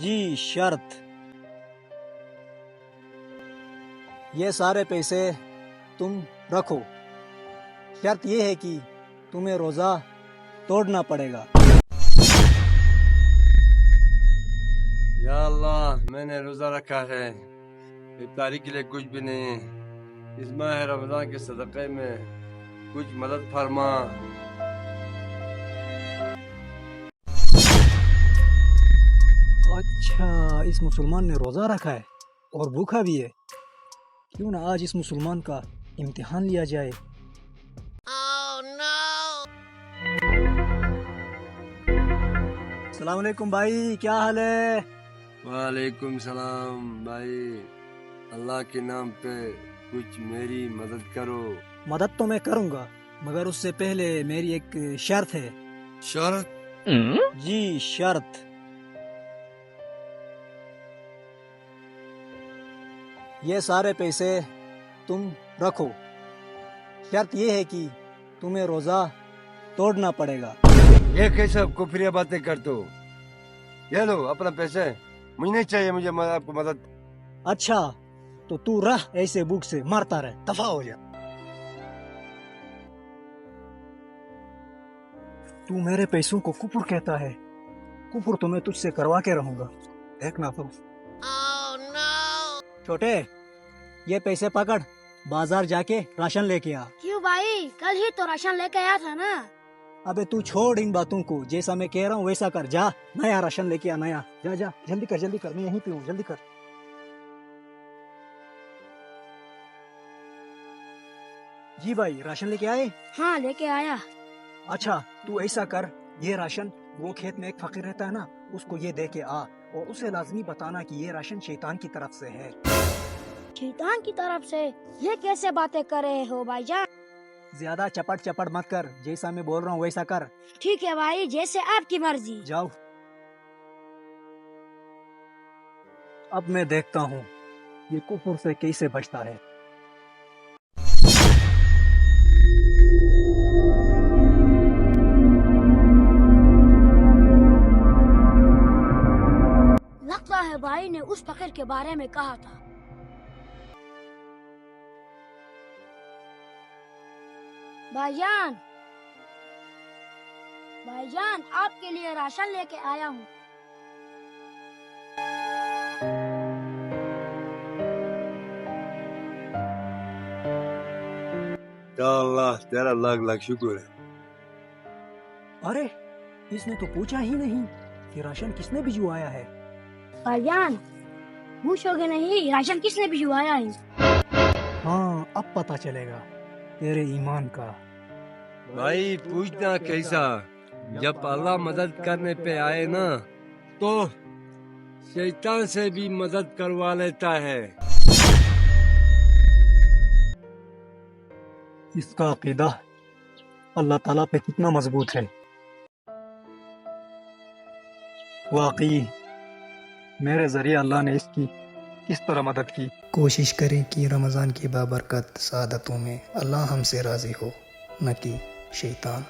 جی شرط، یہ سارے پیسے تم رکھو، شرط یہ ہے کہ تمہیں روزہ توڑنا پڑے گا۔ یا اللہ، میں نے روزہ رکھا ہے، افطاری کے لیے کچھ بھی نہیں ہے، اس ماہ رمضان کے صدقے میں کچھ مدد فرما۔ اچھا، اس مسلمان نے روزہ رکھا ہے اور بھوکا بھی ہے، کیوں نہ آج اس مسلمان کا امتحان لیا جائے۔ السلام علیکم بھائی، کیا حال ہے؟ وعلیکم السلام بھائی، اللہ کے نام پہ کچھ میری مدد کرو۔ مدد تو میں کروں گا، مگر اس سے پہلے میری ایک شرط ہے۔ شرط؟ جی شرط، یہ سارے پیسے تم رکھو، شرط یہ ہے کہ تمہیں روزہ توڑنا پڑے گا۔ یہ کیسا کفریہ باتیں کرتے ہو؟ یہ لو اپنا پیسے، مجھے نہیں چاہیے، مجھے آپ کو مدد۔ اچھا تو رہ ایسے بھوک سے مرتا رہ، دفع ہو جا۔ تو میرے پیسوں کو کفر کہتا ہے، کفر تو میں تجھ سے کروا کے رہوں گا، دیکھنا تو۔ چھوٹے، یہ پیسے پکڑ، بازار جا کے راشن لے کے آ۔ کیوں بھائی، کل ہی تو راشن لے کے آیا تھا نا۔ ابے تو چھوڑ ان باتوں کو، جیسا میں کہہ رہا ہوں ویسا کر، جا نیا راشن لے کے آ، نیا، جا جا جلدی کر، جلدی کر، میں یہیں پہ ہوں، جلدی کر۔ جی بھائی، راشن لے کے آئے؟ ہاں لے کے آیا۔ اچھا تو ایسا کر، یہ راشن وہ کھیت میں ایک فقیر رہتا ہے نا، اس کو یہ دے کے آ، اور اسے لازمی بتانا کہ یہ راشن شیطان کی طرف سے ہے۔ شیطان کی طرف سے؟ یہ کیسے باتیں کر رہے ہو بھائی جان؟ زیادہ چپٹ چپٹ مت کر، جیسا میں بول رہا ہوں ویسا کر۔ ٹھیک ہے بھائی، جیسے آپ کی مرضی۔ جاؤ۔ اب میں دیکھتا ہوں یہ کفر سے کیسے بچتا ہے۔ لگتا ہے بھائی نے اس فقیر کے بارے میں کہا تھا۔ بھائی جان، بھائی جان، آپ کے لیے راشن لے کے آیا ہوں۔ یا اللہ، تیرا لاکھ لاکھ شکر ہے۔ ارے اس نے تو پوچھا ہی نہیں کہ راشن کس نے بھجوایا ہے۔ بھائی جان، پوچھو گے نہیں راشن کس نے بھجوایا ہے؟ ہاں اب پتا چلے گا تیرے ایمان کا۔ بھائی پوچھنا کیسا، جب اللہ مدد کرنے پہ آئے نا تو شیطان سے بھی مدد کروا لیتا ہے۔ اس کا عقیدہ اللہ تعالیٰ پہ کتنا مضبوط ہے۔ واقعی میرے ذریعے اللہ نے اس کی کس طرح مدد کی۔ کوشش کریں کہ رمضان کی بابرکت سعادتوں میں اللہ ہم سے راضی ہو، نہ کہ شیطان۔